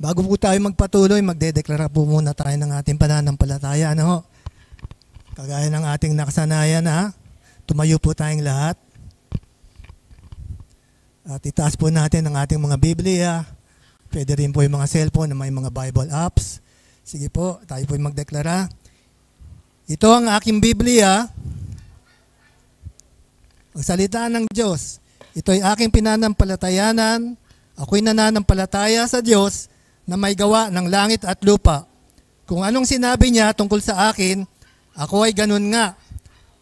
Bago po tayo magpatuloy, magdedeklara po muna tayo ng ating pananampalataya. Ano ho? Kagaya ng ating nakasanayan, tumayo po tayong lahat. At itaas po natin ang ating mga Biblia. Pwede rin po yung mga cellphone na may mga Bible apps. Sige po, tayo po yung magdeklara. Ito ang aking Biblia, ang salita ng Diyos. Ito'y aking pinanampalatayanan. Ako'y nananampalataya sa Diyos na may gawa ng langit at lupa. Kung anong sinabi niya tungkol sa akin, ako ay ganun nga.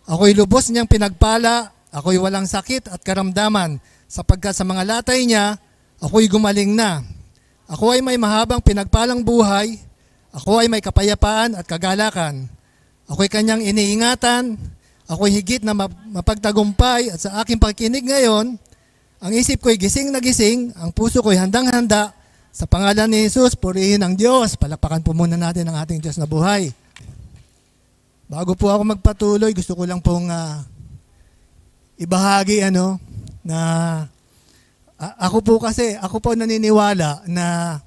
Ako'y lubos niyang pinagpala, ako'y walang sakit at karamdaman, sapagkat sa mga latay niya, ako'y gumaling na. Ako ay may mahabang pinagpalang buhay, ako ay may kapayapaan at kagalakan. Ako'y kanyang iniingatan, ako'y higit na mapagtagumpay at sa aking pagkinig ngayon, ang isip ko'y gising na gising, ang puso ko'y handang-handa. Sa pangalan ni Jesus, purihin ang Diyos. Palakpakan po muna natin ang ating Diyos na buhay. Bago po ako magpatuloy, gusto ko lang pong ibahagi na ako po naniniwala na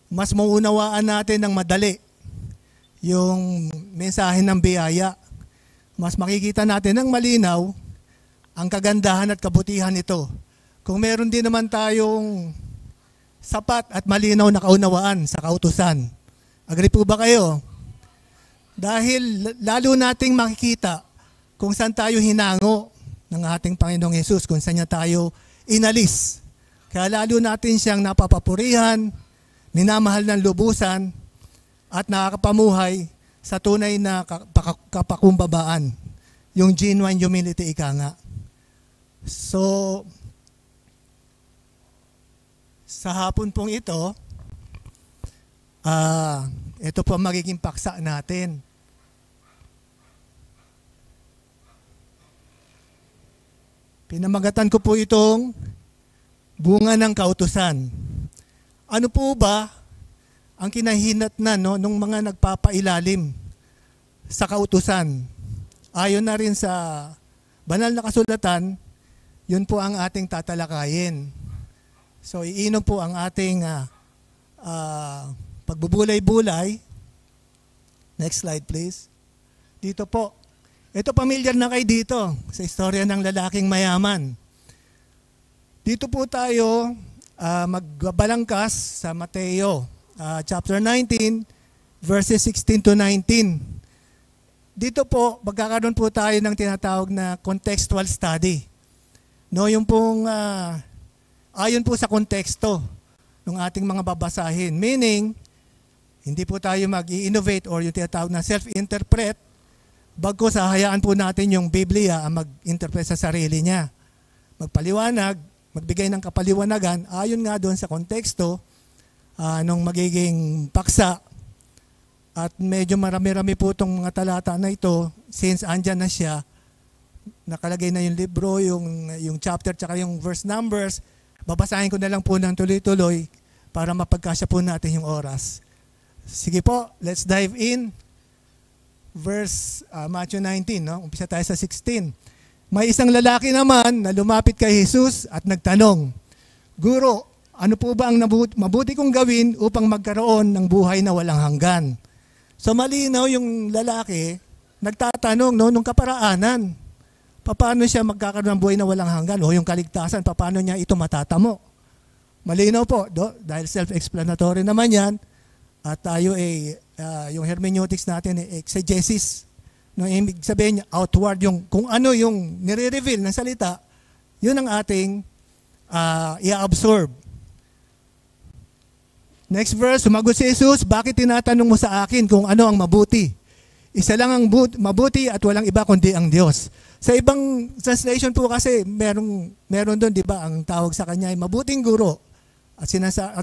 mas mauunawaan natin ng madali yung mensahe ng biyaya. Mas makikita natin ng malinaw ang kagandahan at kabutihan nito. Kung meron din naman tayong sapat at malinaw na kaunawaan sa kautusan. Agree po ba kayo? Dahil lalo nating makikita kung saan tayo hinango ng ating Panginoong Hesus, kung saan niya tayo inalis. Kaya lalo natin siyang napapapurihan, minamahal ng lubusan, at nakakapamuhay sa tunay na kapakumbabaan. Yung genuine humility, ika nga. So, sa hapon pong ito, ito po ang magiging paksa natin. Pinamagatan ko po itong bunga ng kautusan. Ano po ba ang kinahinatnan nung mga nagpapailalim sa kautusan? Ayon na rin sa banal na kasulatan, yun po ang ating tatalakayin. So, iinom po ang ating pagbubulay-bulay. Next slide, please. Dito po. Ito, familiar na kayo dito sa istorya ng lalaking mayaman. Dito po tayo magbalangkas sa Mateo, chapter 19, verses 16 to 19. Dito po, magkakaroon po tayo ng tinatawag na contextual study. Yung pong ayon po sa konteksto ng ating mga babasahin. Meaning, hindi po tayo mag-i-innovate or yung tinatawag na self-interpret, bagkus hayaan po natin yung Biblia ang mag-interpret sa sarili niya. Magpaliwanag, magbigay ng kapaliwanagan, ayon nga doon sa konteksto nung magiging paksa. At medyo marami-rami po itong mga talata na ito, since andyan na siya, nakalagay na yung libro, yung chapter, tsaka yung verse numbers. Babasahin ko na lang po ng tuloy-tuloy para mapagkasya po natin yung oras. Sige po, let's dive in. Verse Matthew 19, umpisa tayo sa 16. May isang lalaki naman na lumapit kay Jesus at nagtanong, Guro, ano po ba ang mabuti kong gawin upang magkaroon ng buhay na walang hanggan? So malinaw yung lalaki, nagtatanong nung kaparaanan. Paano siya magkakaroon ng buhay na walang hanggan? O yung kaligtasan, paano niya ito matatamo? Malinaw po, dahil self-explanatory naman yan, at tayo yung hermeneutics natin exegesis. Ibig sabihin niya, outward, kung ano yung nire-reveal ng salita, yun ang ating i-absorb. Next verse, sumagot si Jesus, bakit tinatanong mo sa akin kung ano ang mabuti? Isa lang ang mabuti at walang iba kundi ang Diyos. Sa ibang translation po kasi, meron doon, di ba, ang tawag sa kanya ay mabuting guro. At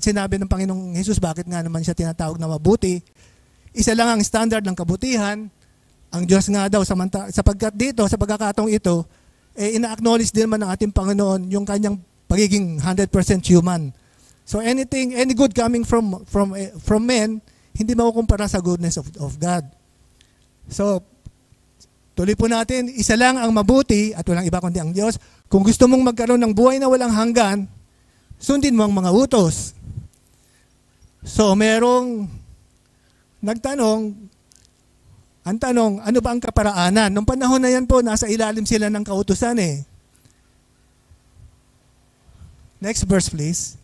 sinabi ng Panginoong Jesus, bakit nga naman siya tinatawag na mabuti? Isa lang ang standard ng kabutihan, ang Diyos nga daw, sapagkat dito, sa pagkakataong ito, ina-acknowledge din naman ng ating Panginoon yung kanyang pagiging 100% human. So any good coming from men, hindi makukumpara sa goodness of God. So, tuloy po natin, isa lang ang mabuti at walang iba kundi ang Diyos. Kung gusto mong magkaroon ng buhay na walang hanggan, sundin mo ang mga utos. So, merong nagtanong, ang tanong, ano ba ang kaparaanan? Noong panahon na yan po, nasa ilalim sila ng kautusan eh. Next verse please.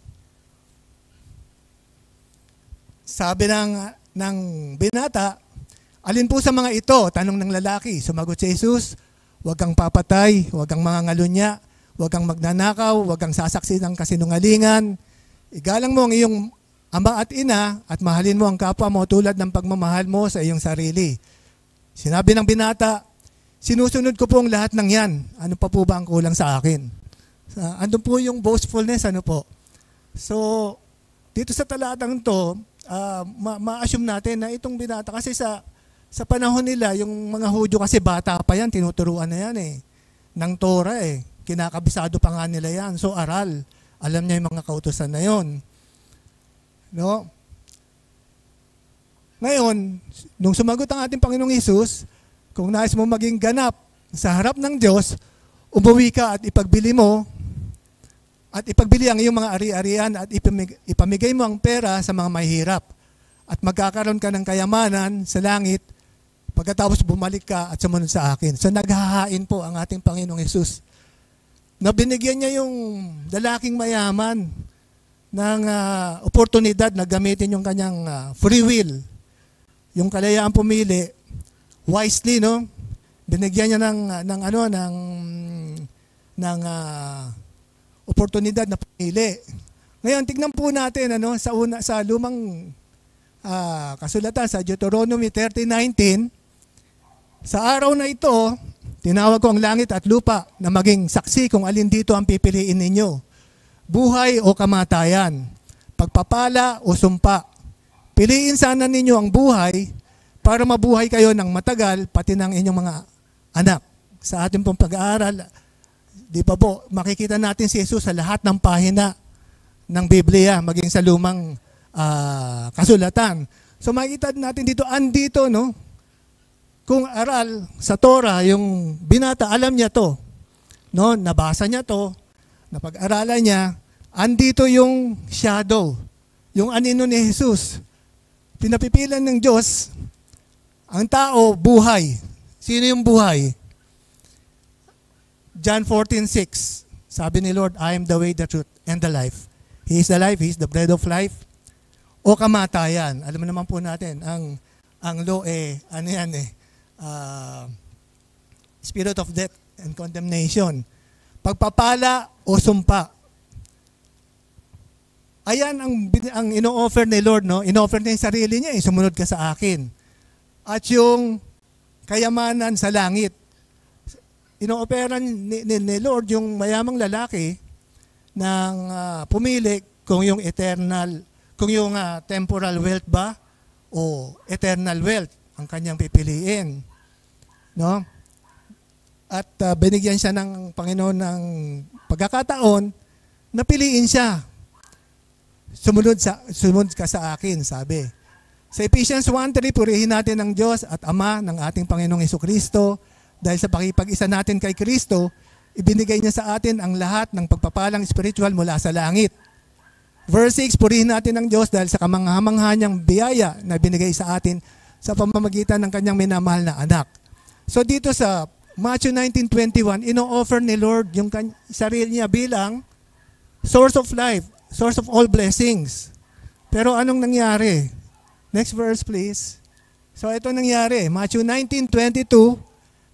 Sabi ng binata, alin po sa mga ito? Tanong ng lalaki. Sumagot si Jesus, huwag kang papatay, huwag kang mangangalunya, huwag kang magnanakaw, huwag kang sasaksi ng kasinungalingan. Igalang mo ang iyong ama at ina at mahalin mo ang kapwa mo tulad ng pagmamahal mo sa iyong sarili. Sinabi ng binata, sinusunod ko po ang lahat ng yan. Ano pa po ba ang kulang sa akin? Andun po yung boastfulness, ano po. So, dito sa talatang to, ma-assume natin na itong binata, kasi sa panahon nila, yung mga Hudyo kasi bata pa yan, tinuturuan na yan eh, ng Torah eh. Kinakabisado pa nga nila yan. So, aral. Alam niya yung mga kautusan na yon. No? Ngayon, nung sumagot ang ating Panginoong Hesus, kung nais mo maging ganap sa harap ng Diyos, umuwi ka at ipagbili mo, at ipagbili ang iyong mga ari-arian at ipamigay mo ang pera sa mga mahihirap. At magkakaroon ka ng kayamanan sa langit, pagkatapos bumalik ka at sumunod sa akin. So naghahain po ang ating Panginoong Hesus. Na binigyan niya yung lalaking mayaman ng oportunidad na gamitin yung kanyang free will. Yung kalayaan pumili wisely, no? Binigyan niya ng oportunidad na pumili. Ngayon tignan po natin sa lumang kasulatan sa Deuteronomy 30:19, sa araw na ito, tinawag ko ang langit at lupa na maging saksi kung alin dito ang pipiliin ninyo. Buhay o kamatayan, pagpapala o sumpa. Piliin sana ninyo ang buhay para mabuhay kayo ng matagal, pati ng inyong mga anak. Sa ating pong pag-aaral, di pa po, makikita natin si Jesus sa lahat ng pahina ng Biblia, maging sa lumang kasulatan. So makikita natin dito, andito, no? Kung aral sa Torah, yung binata, alam niya to. No? Nabasa niya to, napag-aralan niya, andito yung shadow, yung anino ni Jesus. Pinapipilan ng Diyos, ang tao, buhay. Sino yung buhay? John 14:6, sabi ni Lord, I am the way, the truth, and the life. He is the life, He is the bread of life. O kamatayan. Alam mo naman po natin, ang law spirit of death and condemnation. Pagpapala o sumpa. Ayan ang ino-offer ni Lord, no? Ino-offer niya yung sarili niya, sumunod ka sa akin. At yung kayamanan sa langit. Ino-offeran ni Lord yung mayamang lalaki ng pumili kung yung temporal wealth ba o eternal wealth ang kanyang pipiliin. No? At binigyan siya ng Panginoon ng pagkakataon na piliin siya. Sumunod ka sa akin, sabi. Sa Ephesians 1:3, purihin natin ang Diyos at Ama ng ating Panginoong Hesukristo. Dahil sa pakipag-isa natin kay Kristo, ibinigay niya sa atin ang lahat ng pagpapalang spiritual mula sa langit. Verse 6, purihin natin ang Diyos dahil sa kamangha-mangha niyang biyaya na binigay sa atin sa pamamagitan ng kanyang minamahal na anak. So dito sa Matthew 19:21, ino-offer ni Lord yung sarili niya bilang source of life, source of all blessings. Pero anong nangyari? Next verse please. So ito nangyari, Matthew 19:22,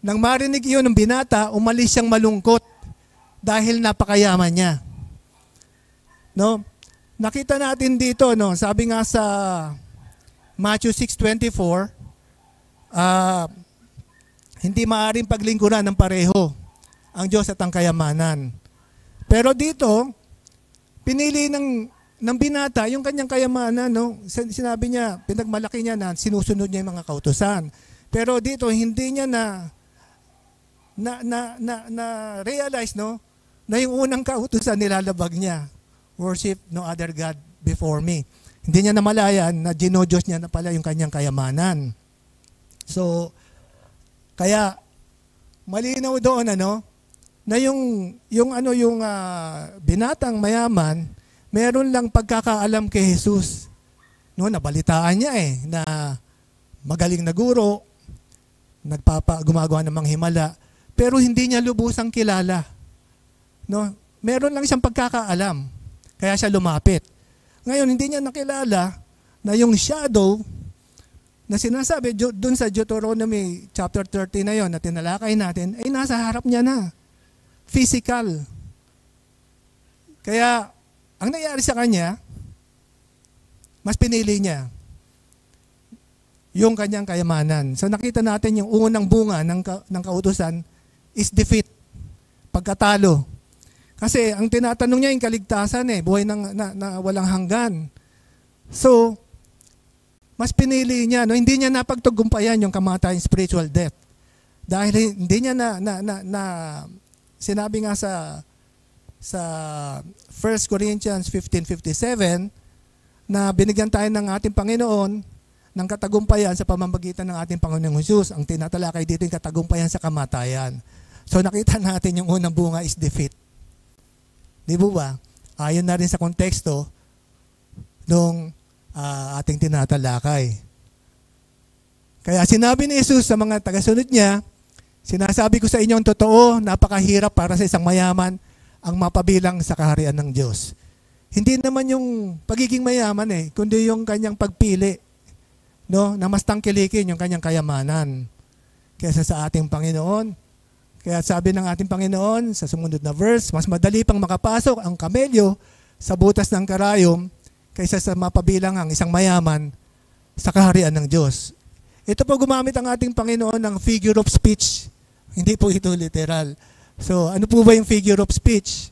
nang marinig iyon ng binata, umalis siyang malungkot dahil napakayaman niya. No? Nakita natin dito, no, sabi nga sa Matthew 6:24, hindi maaaring paglingkuran ng pareho ang Diyos at ang kayamanan. Pero dito, pinili ng binata yung kanyang kayamanan, no? Sinabi niya, pinagmalaki niya na sinusunod niya yung mga kautusan. Pero dito hindi niya na realize, no, na yung unang kautusan nilalabag niya, worship no other God before me. Hindi niya namalayan na ginodiyos niya na pala yung kanyang kayamanan. So, kaya malinaw doon na yung binatang mayaman, meron lang pagkakaalam kay Jesus No, nabalitaan niya na magaling na guro, gumagawa ng mga himala, pero hindi niya lubusang kilala. No, meron lang siyang pagkakaalam, kaya siya lumapit. Ngayon, hindi niya nakilala na yung shadow na sinasabi doon sa Deuteronomy chapter 30 na yon na tinalakay natin, ay nasa harap niya na. Physical. Kaya, ang nangyari sa kanya, mas pinili niya yung kanyang kayamanan. So nakita natin yung unang bunga ng kautusan is defeat, pagkatalo. Kasi ang tinatanong niya yung kaligtasan buhay na walang hanggan. So, mas pinili niya, no? Hindi niya napagtagumpayan yung kamatayan, spiritual death. Dahil hindi niya sinabi nga sa 1 Corinthians 15:57 na binigyan tayo ng ating Panginoon ng katagumpayan sa pamamagitan ng ating Panginoong Hesus. Ang tinatalakay dito yung katagumpayan sa kamatayan. So nakita natin yung unang bunga is defeat. Di ba? Ayon na rin sa konteksto nung ating tinatalakay. Kaya sinabi ni Jesus sa mga tagasunod niya, sinasabi ko sa inyo ang totoo, napakahirap para sa isang mayaman ang mapabilang sa kaharian ng Diyos. Hindi naman yung pagiging mayaman kundi yung kanyang pagpili, no, na mas tangkilikin yung kanyang kayamanan kaysa sa ating Panginoon. Kaya sabi ng ating Panginoon sa sumunod na verse, mas madali pang makapasok ang kamelyo sa butas ng karayom kaysa sa mapabilang ang isang mayaman sa kaharian ng Diyos. Ito po gumamit ang ating Panginoon ng figure of speech. Hindi po ito literal. So, ano po ba yung figure of speech?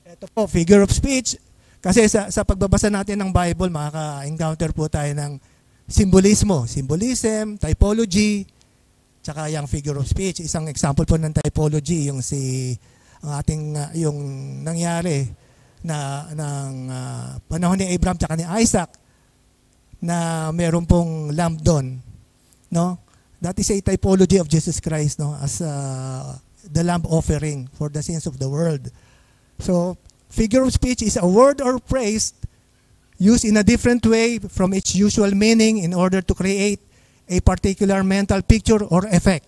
Ito po, figure of speech. Kasi sa pagbabasa natin ng Bible, makaka-encounter po tayo ng simbolismo. Symbolism, typology, tsaka yung figure of speech. Isang example po ng typology, yung yung nangyari ng panahon ni Abraham tsaka ni Isaac, na meron pong lamb doon, no? That is a typology of Jesus Christ, no, as the lamb offering for the sins of the world. So, figure of speech is a word or phrase used in a different way from its usual meaning in order to create a particular mental picture or effect.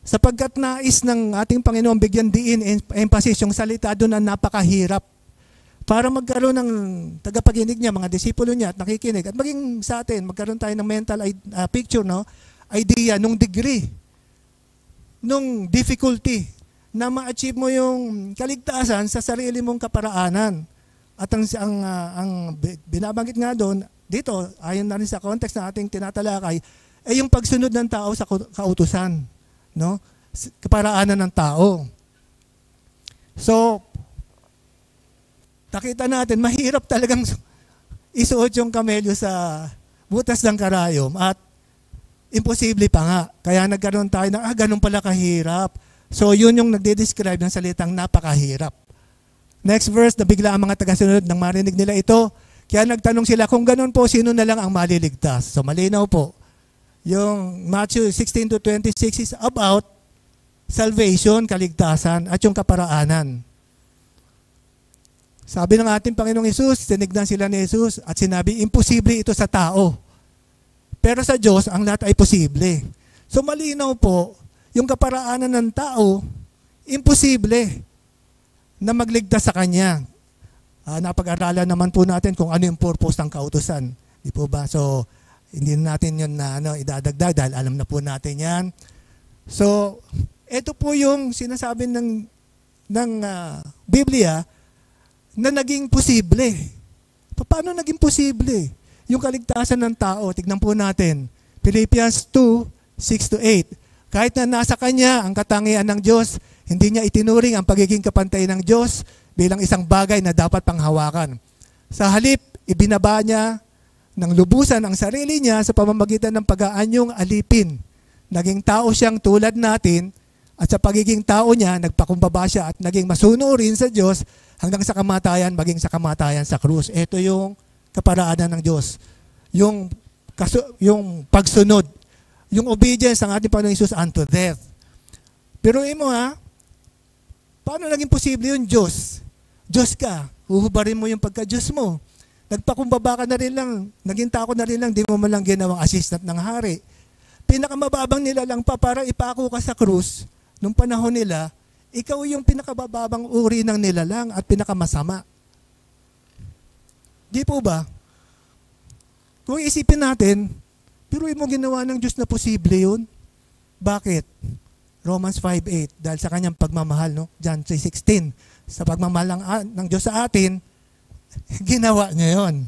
Sapagkat nais ng ating Panginoon bigyan diin emphasis yung salita doon na napakahirap, para magkaroon ng tagapaginig niya, mga disipulo niya at nakikinig. At maging sa atin, magkaroon tayo ng mental picture, no? Idea, nung degree, nung difficulty na ma-achieve mo yung kaligtasan sa sarili mong kaparaanan. At ang binabanggit nga doon, dito, ayon na rin sa context na ating tinatalakay, ay yung pagsunod ng tao sa kautusan, no? Kaparaanan ng tao. So, nakita natin, mahirap talagang isuot yung kamelyo sa butas ng karayom at imposible pa nga. Kaya nagkaroon tayo ng, ganun pala kahirap. So yun yung nagde-describe ng salitang napakahirap. Next verse, nabigla ang mga tagasunod nang marinig nila ito. Kaya nagtanong sila, kung ganun po, sino na lang ang maliligtas? So malinaw po. Yung Matthew 16-26 is about salvation, kaligtasan, at yung kaparaanan. Sabi ng ating Panginoong Hesus, tinignan sila ni Hesus at sinabi, imposible ito sa tao. Pero sa Diyos, ang lahat ay posible. So malinaw po, yung kaparaanan ng tao, imposible na magligtas sa Kanya. Napag-aralan naman po natin kung ano yung purpose ng kautusan. Di po ba? So, hindi natin yun na idadagdag dahil alam na po natin yan. So, ito po yung sinasabi ng Biblia na naging posible. Paano naging posible? Yung kaligtasan ng tao, tignan po natin. Philippians 2:6-8. Kahit na nasa Kanya ang katangian ng Diyos, hindi niya itinuring ang pagiging kapantay ng Diyos bilang isang bagay na dapat panghawakan. Sa halip, ibinaba niya ng lubusan ang sarili niya sa pamamagitan ng pag-aanyong alipin. Naging tao siyang tulad natin at sa pagiging tao niya, nagpakumbaba siya at naging masunurin sa Diyos hanggang sa kamatayan, maging sa kamatayan sa krus. Ito yung kaparaanan ng Diyos. Yung pagsunod, yung obedience ng ating Panginoon Jesus unto death. Pero mo Paano naging posible yun? Diyos. Diyos ka. Huhubarin mo yung pagka-Diyos mo. Nagpakumbaba ka na rin lang. Naging tako na rin lang. Di mo man lang ginawang assistant ng hari. Pinakamababang nila lang pa para ipako ka sa krus. Nung panahon nila, ikaw yung pinakabababang uri ng nilalang at pinakamasama. Di po ba? Kung isipin natin, pero mo ginawa ng Diyos na posible yun. Bakit? Romans 5:8, dahil sa kanyang pagmamahal, no? John 3:16, sa pagmamahal ng Diyos sa atin, ginawa niya yun.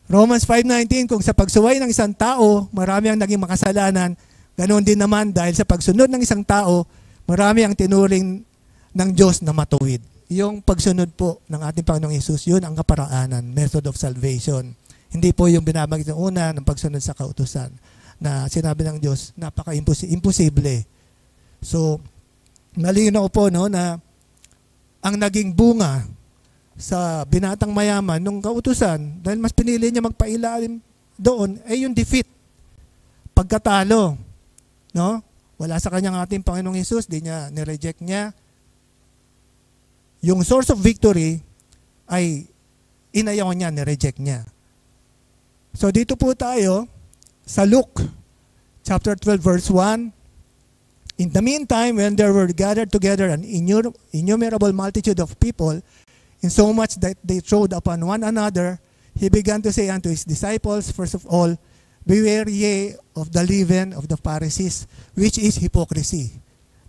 Romans 5:19, kung sa pagsuway ng isang tao, marami ang naging makasalanan, ganoon din naman dahil sa pagsunod ng isang tao, marami ang tinuring ng Diyos na matuwid. Yung pagsunod po ng ating Panginoong Hesus, yun ang kaparaanan, method of salvation. Hindi po yung binabanggit ng una ng pagsunod sa kautusan na sinabi ng Diyos, napaka-imposible. So, malinaw po no, na ang naging bunga sa binatang mayaman nung kautusan, dahil mas pinili niya magpailalim doon, ay yung defeat, pagkatalo. No? Wala sa kanyang ating Panginoong Hesus, di niya, nireject niya. Yung source of victory ay inayaw niya, nireject niya. So dito po tayo sa Luke chapter 12 verse 1. In the meantime, when there were gathered together an innumerable multitude of people, insomuch that they trod upon one another, he began to say unto his disciples, first of all, beware ye of the leaven of the Pharisees, which is hypocrisy.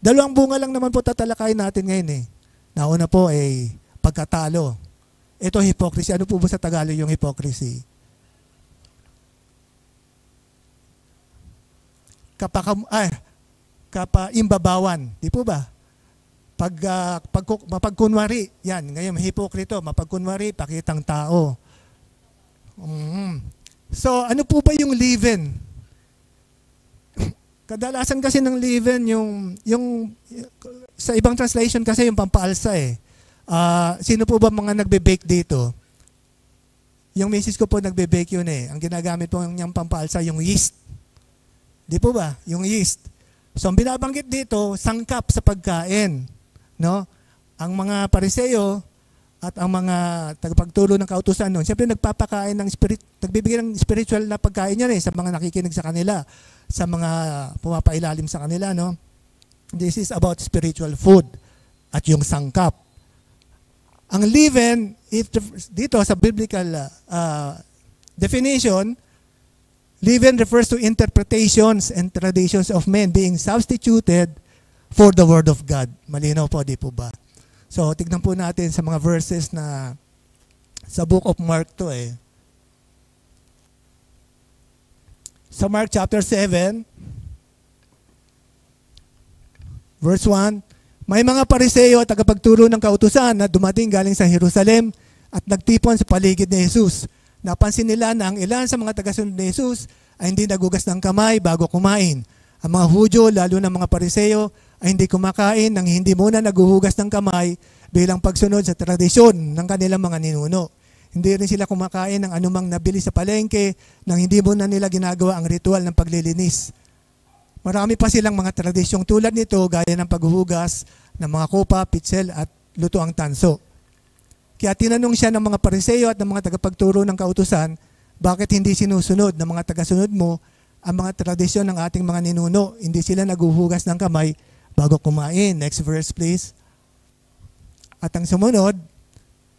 Dalawang bunga lang naman po tatalakayin natin ngayon eh. Nauna po ay pagkatalo. Ito hypocrisy. Ano po ba sa Tagalog yung hypocrisy? Kapaimbabawan. Di po ba? Mapagkunwari. Yan. Ngayon, hipokrito. Mapagkunwari, pakitang tao. So, ano po ba yung leaven? Kadalasan kasi ng leaven, yung sa ibang translation kasi yung pampaalsa eh. Sino po ba mga nagbe-bake dito? Yung misis ko po nagbe-bake yun eh. Ang ginagamit po yung pampaalsa, yung yeast. Di po ba? Yung yeast. So, ang binabanggit dito, sangkap sa pagkain. No? Ang mga Pariseo at ang mga tagapagturo ng kautusan noon, siyempre nagpapakain ng nagbibigay ng spiritual na pagkain yan eh, sa mga nakikinig sa kanila, sa mga pumapailalim sa kanila. No? This is about spiritual food at yung sangkap. Ang leaven, dito sa biblical definition, leaven refers to interpretations and traditions of men being substituted for the Word of God. Malinaw po, di po ba? So, tignan po natin sa mga verses na sa book of Mark to eh. Sa Mark chapter 7, verse 1, may mga Pariseo at tagapagturo ng kautusan na dumating galing sa Jerusalem at nagtipon sa paligid ni Jesus. Napansin nila na ang ilan sa mga tagasunod ni Jesus ay hindi nagugas ng kamay bago kumain. Ang mga Hudyo, lalo na mga Pariseo, ay hindi kumakain nang hindi muna naguhugas ng kamay bilang pagsunod sa tradisyon ng kanilang mga ninuno. Hindi rin sila kumakain ng anumang nabili sa palengke nang hindi muna nila ginagawa ang ritual ng paglilinis. Marami pa silang mga tradisyong tulad nito gaya ng paghuhugas ng mga kopa, pitsel at lutoang tanso. Kaya tinanong siya ng mga Pariseo at ng mga tagapagturo ng kautusan, bakit hindi sinusunod ng mga tagasunod mo ang mga tradisyon ng ating mga ninuno? Hindi sila naguhugas ng kamay bago kumain. Next verse please. At ang sumunod,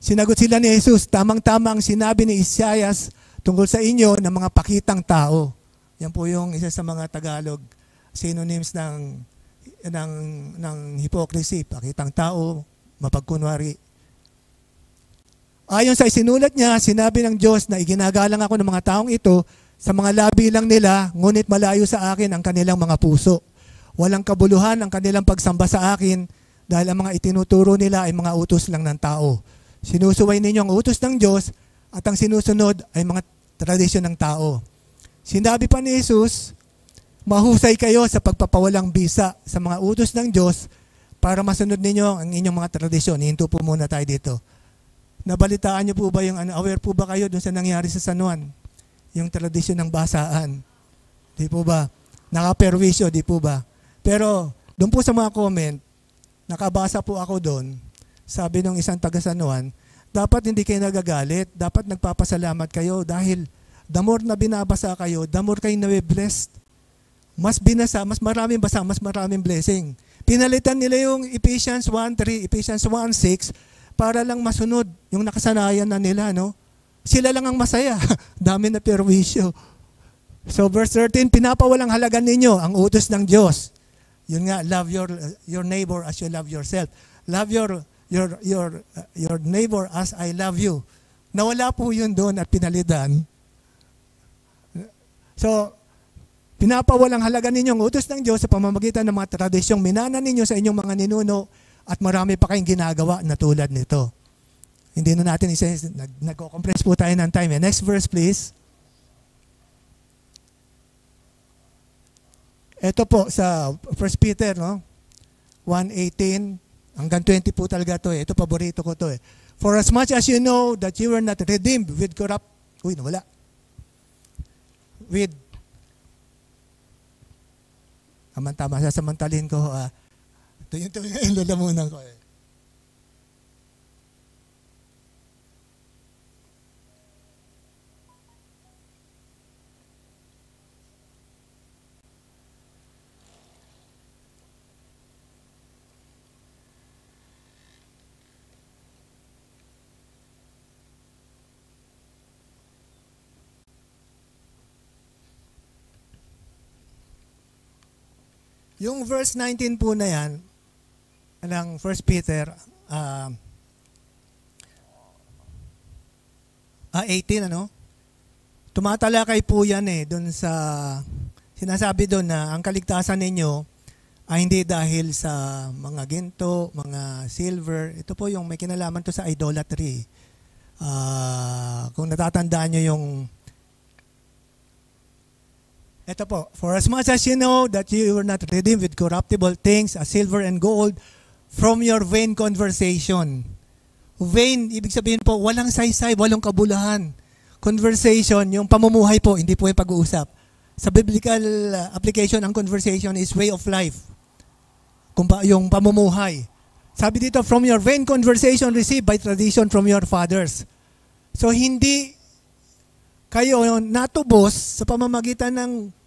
sinagot sila ni Jesus, tamang-tama ang sinabi ni Isaias tungkol sa inyo ng mga pakitang tao. Yan po yung isa sa mga Tagalog synonyms ng hypocrisy, pakitang tao, mapagkunwari. Ayon sa isinulat niya, sinabi ng Diyos na iginagalang ako ng mga taong ito sa mga labi lang nila, ngunit malayo sa akin ang kanilang mga puso. Walang kabuluhan ang kanilang pagsamba sa akin dahil ang mga itinuturo nila ay mga utos lang ng tao. Sinusuway ninyo ang utos ng Diyos at ang sinusunod ay mga tradisyon ng tao. Sinabi pa ni Jesus, mahusay kayo sa pagpapawalang bisa sa mga utos ng Diyos para masunod ninyo ang inyong mga tradisyon. Hinto po muna tayo dito. Nabalitaan niyo po ba aware po ba kayo dun sa nangyari sa San Juan? Yung tradisyon ng basaan. Di po ba? Nakaperwisyo, di po ba? Pero, doon po sa mga comment, nakabasa po ako doon, sabi ng isang taga San Juan, dapat hindi kayo nagagalit, dapat nagpapasalamat kayo dahil the more na binabasa kayo, the more kayo nabe-blessed. Mas binasa, mas maraming basa, mas maraming blessing. Pinalitan nila yung Ephesians 1:3, Ephesians 1:6 para lang masunod yung nakasanayan na nila, no? Sila lang ang masaya. Dami na perwisyo. So verse 13, pinapawalang halaga ninyo ang utos ng Diyos. Yun nga, love your neighbor as you love yourself. Love your neighbor as I love you. Nawala po yun doon at pinalitan. So, pinapawalang halaga ninyo ang utos ng Diyos sa pamamagitan ng mga tradisyong minana ninyo sa inyong mga ninuno at marami pa kayong ginagawa na tulad nito. Hindi na natin nagko-compress po tayo ng time. Next verse please. Ito po sa 1 Peter, no? 1:18 hanggang 20 po talaga to eh. Ito paborito ko to eh. For as much as you know that you were not redeemed with corrupt, nawala. With tama, sasamantalin ko. Ito yung lalamunan ko eh. Yung verse 19 po na yan, ng 1 Peter 18, tumatalakay po yan doon sa, sinasabi doon na ang kaligtasan ninyo ay hindi dahil sa mga ginto, mga silver. Ito po yung may kinalaman to sa idolatry. Kung natatandaan nyo yung ito po, for as much as you know that you were not redeemed with corruptible things as silver and gold from your vain conversation. Vain, ibig sabihin po, walang saysay, walang kabulahan. Conversation, yung pamumuhay po, hindi po yung pag-uusap. Sa biblical application, ang conversation is way of life. Yung pamumuhay. Sabi dito, from your vain conversation received by tradition from your fathers. So, hindi kayo natubos sa pamamagitan ng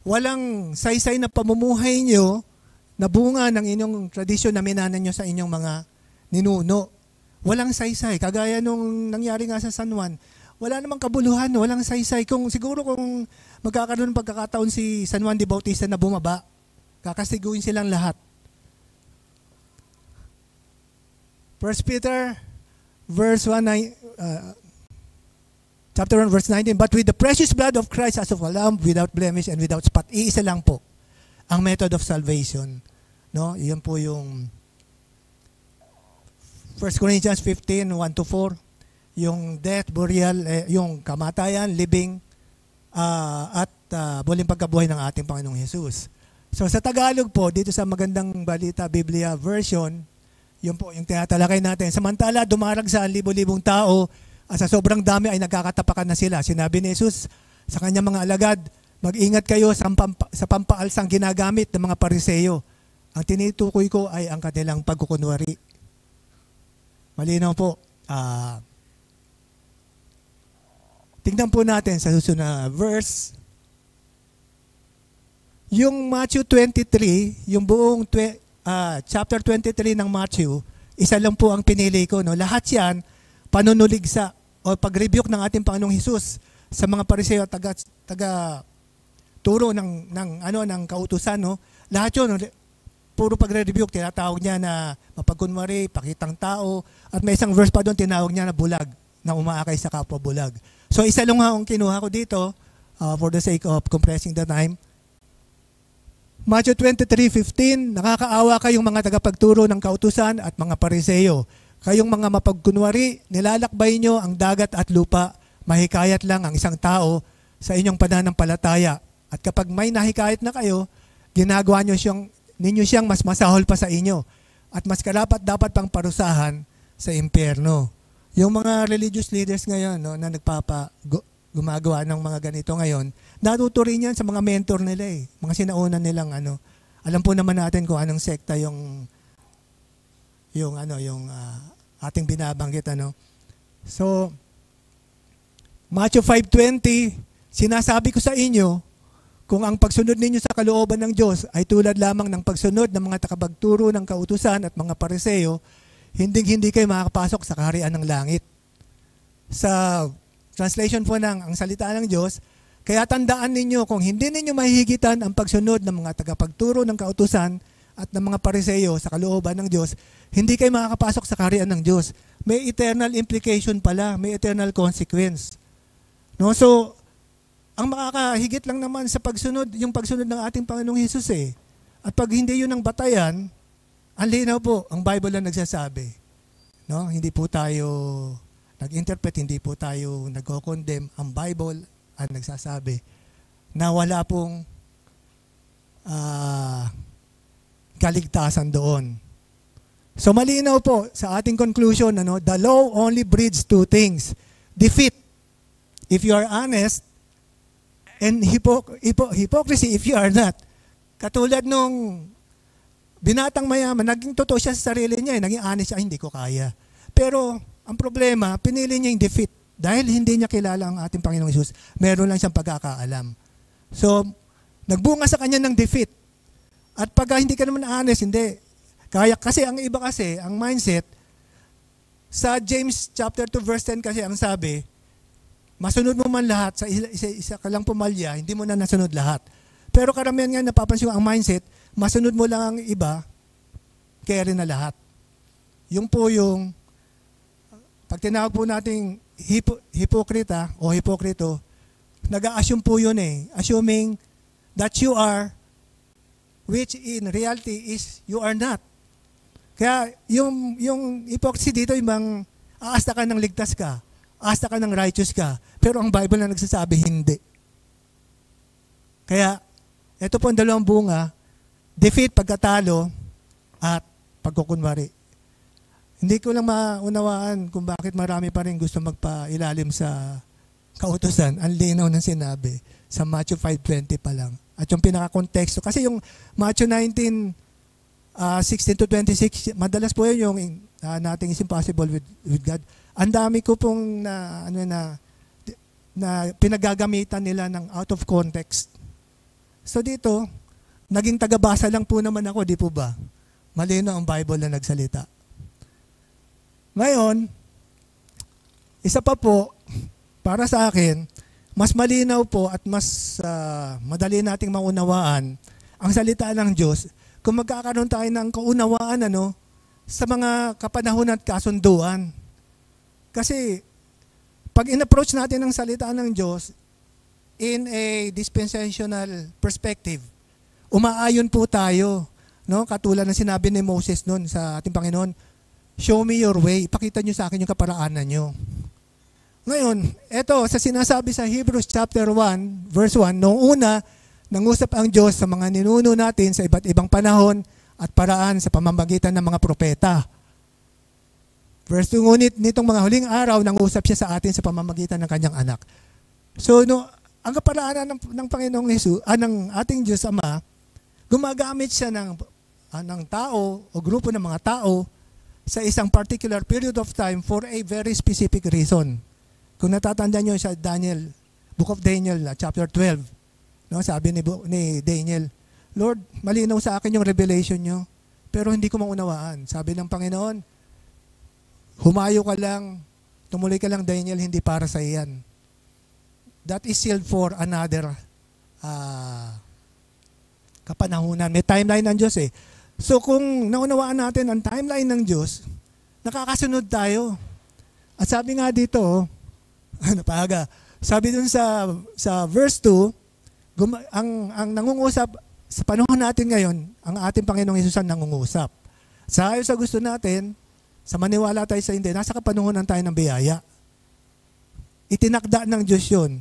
walang saysay na pamumuhay nyo na bunga ng inyong tradisyon na minanan nyo sa inyong mga ninuno. Walang saysay. Kagaya nung nangyari nga sa San Juan, wala namang kabuluhan, walang saysay. Siguro kung magkakaroon ng pagkakataon si San Juan de Bautista na bumaba, kakastiguin silang lahat. 1 Peter verse 1, Chapter 1, verse 19, but with the precious blood of Christ as of a lamb, without blemish and without spot. Iisa lang po ang method of salvation. No? Iyon po yung 1 Corinthians 15, 1-4. Yung death, burial, yung kamatayan, living, at muling pagkabuhay ng ating Panginoong Jesus. So sa Tagalog po, dito sa Magandang Balita Biblia version, yun po yung tinatalakay natin. Samantala, dumarag sa libo-libong tao, at sa sobrang dami ay nagkakatapakan na sila. Sinabi ni Jesus sa kanyang mga alagad, mag-ingat kayo sa pampaalsang ginagamit ng mga Pariseo. Ang tinitukoy ko ay ang kanilang pagkukunwari. Malinaw po. Tingnan po natin sa susunod na verse. Yung Matthew 23, yung buong chapter 23 ng Matthew, isa lang po ang pinili ko. No? Lahat yan, panunuligsa o pag-rebuke ng ating Panginoong Hesus sa mga Pariseo at taga-turo ng kautusan. No? Lahat yun, puro pag-rebuke, tinatawag niya na mapagkunwari, pakitang tao, at may isang verse pa doon, tinawag niya na bulag, na umaakay sa kapwa bulag. So isa lang ang kinuha ko dito, for the sake of compressing the time. Matthew 23:15, nakakaawa kayong mga tagapagturo ng kautusan at mga Pariseo. Kayong mga mapagkunwari, nilalakbay nyo ang dagat at lupa, mahikayat lang ang isang tao sa inyong pananampalataya. At kapag may nahikayat na kayo, ginagawa ninyo siyang mas masahol pa sa inyo at mas karapat dapat pang parusahan sa impyerno. Yung mga religious leaders ngayon na gumagawa ng mga ganito ngayon, natuto rin yan sa mga mentor nila mga sinauna nilang alam po naman natin kung anong sekta yung yung ating binabanggit So Matthew 5:20, sinasabi ko sa inyo, kung ang pagsunod ninyo sa kalooban ng Diyos ay tulad lamang ng pagsunod ng mga takapagturo ng kautusan at mga pariseo, hindi kayo makakapasok sa kaharian ng langit. Sa translation po ng ang salita ng Diyos, kaya tandaan ninyo kung hindi ninyo mahihigitan ang pagsunod ng mga tagapagturo ng kautusan at ng mga pariseo sa kalooban ng Diyos, hindi kayo makakapasok sa kaharian ng Diyos. May eternal implication pala, may eternal consequence. So, ang makakahigit lang naman sa pagsunod, yung pagsunod ng ating Panginoong Hesus At pag hindi yun ang batayan, ang linaw po, ang Bible lang nagsasabi. Hindi po tayo nag-interpret, hindi po tayo nag-condemn. Ang Bible ang nagsasabi na wala pong kaligtasan doon. So malinaw po sa ating conclusion, the law only breeds two things. Defeat, if you are honest, and hypocrisy if you are not. Katulad nung binatang mayaman, naging totoo siya sa sarili niya, naging honest siya, hindi ko kaya. Pero ang problema, pinili niya yung defeat. Dahil hindi niya kilala ang ating Panginoong Hesus, meron lang siyang pagkakaalam. So, nagbunga sa kanya ng defeat. At pag hindi ka naman honest, hindi. Kaya, kasi ang iba kasi, ang mindset, sa James chapter 2 verse 10 kasi ang sabi, masunod mo man lahat, sa isa ka lang pumalya, hindi mo na nasunod lahat. Pero karamihan nga napapansin ko ang mindset, masunod mo lang ang iba, kaya rin na lahat. Yung po yung, pag tinawag po nating hipokrita o hipokrito, nag-a-assume po yun assuming that you are, which in reality is you are not. Kaya yung hypocrisy dito, yung bang aasta ka ng ligtas ka, aasta ka ng righteous ka, pero ang Bible na nagsasabi hindi. Kaya, ito po ang dalawang bunga, defeat, pagkatalo, at pagkukunwari. Hindi ko lang maunawaan kung bakit marami pa rin gusto magpailalim sa kautusan. Ang linaw ng sinabi sa Matthew 5:20 pa lang. At yung pinaka-konteksto, kasi yung Matthew 19:16-26, madalas po yun yung nothing is impossible with God. Ang dami ko pong na pinagagamitan nila ng out of context. So dito, naging tagabasa lang po naman ako, di po ba? Malino ang Bible na nagsalita. Ngayon, isa pa po, para sa akin, mas malinaw po at mas madali nating maunawaan ang salita ng Diyos kung magkakaroon tayo ng kaunawaan sa mga kapanahon at kasunduan. Kasi pag in-approach natin ang salita ng Diyos in a dispensational perspective, umaayon po tayo. Katulad ng sinabi ni Moses noon sa ating Panginoon, show me your way, ipakita nyo sa akin yung kaparaanan nyo. Ngayon, eto sa sinasabi sa Hebrews chapter 1, verse 1, noong una, nangusap ang Diyos sa mga ninuno natin sa iba't ibang panahon at paraan sa pamamagitan ng mga propeta. Verse 2, ngunit nitong mga huling araw, nangusap siya sa atin sa pamamagitan ng kanyang anak. So, ang kaparaanan ng Panginoong Hesus, ng ating Diyos Ama, gumagamit siya ng tao o grupo ng mga tao sa isang particular period of time for a very specific reason. Kung natatandaan nyo sa Book of Daniel, chapter 12, sabi ni Daniel, Lord, malinaw sa akin yung revelation nyo, pero hindi ko maunawaan. Sabi ng Panginoon, humayo ka lang, tumuloy ka lang, Daniel, hindi para sa iyan. That is sealed for another kapanahunan. May timeline ng Diyos So kung naunawaan natin ang timeline ng Diyos, nakakasunod tayo. At sabi nga dito, napaga, sabi dun sa verse 2, ang nangungusap sa panahon natin ngayon, ang ating Panginoong Hesus ang nangungusap. Sa ayon sa gusto natin, sa maniwala tayo sa hindi, nasa kapanahon tayo ng biyaya. Itinakda ng Diyos yun.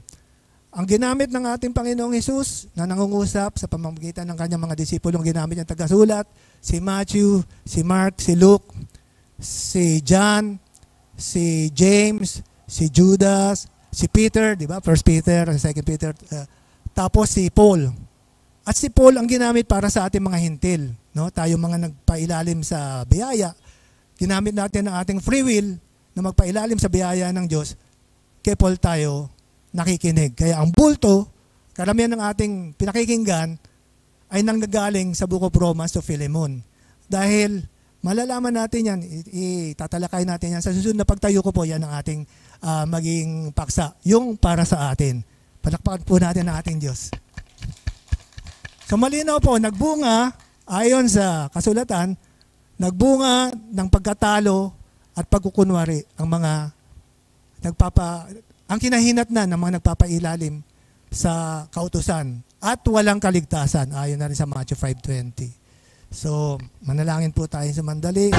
Ang ginamit ng ating Panginoong Hesus na nangungusap sa pamamagitan ng kanyang mga disipulong ginamit niyang tagasulat, si Matthew, si Mark, si Luke, si John, si James, si Judas, si Peter, di ba? First Peter, Second Peter, tapos si Paul. At si Paul ang ginamit para sa ating mga hintil. Tayo mga nagpailalim sa biyaya. ginamit natin ang ating free will na magpailalim sa biyaya ng Diyos, kay Paul tayo nakikinig. Kaya ang bulto, karamihan ng ating pinakikinggan ay nanggagaling sa Book of Romans to Philemon. Dahil malalaman natin yan, itatalakay natin yan. Sa susunod na pagtayo ko po, yan ang ating maging paksa, yung para sa atin. Palakpakan po natin ang ating Diyos. So malinaw po, nagbunga, ayon sa kasulatan, nagbunga ng pagkatalo at pagkukunwari ang mga ang kinahinatnan ng mga nagpapailalim sa kautusan at walang kaligtasan, ayon na rin sa Matthew 5:20. So, manalangin po tayo sa mandali.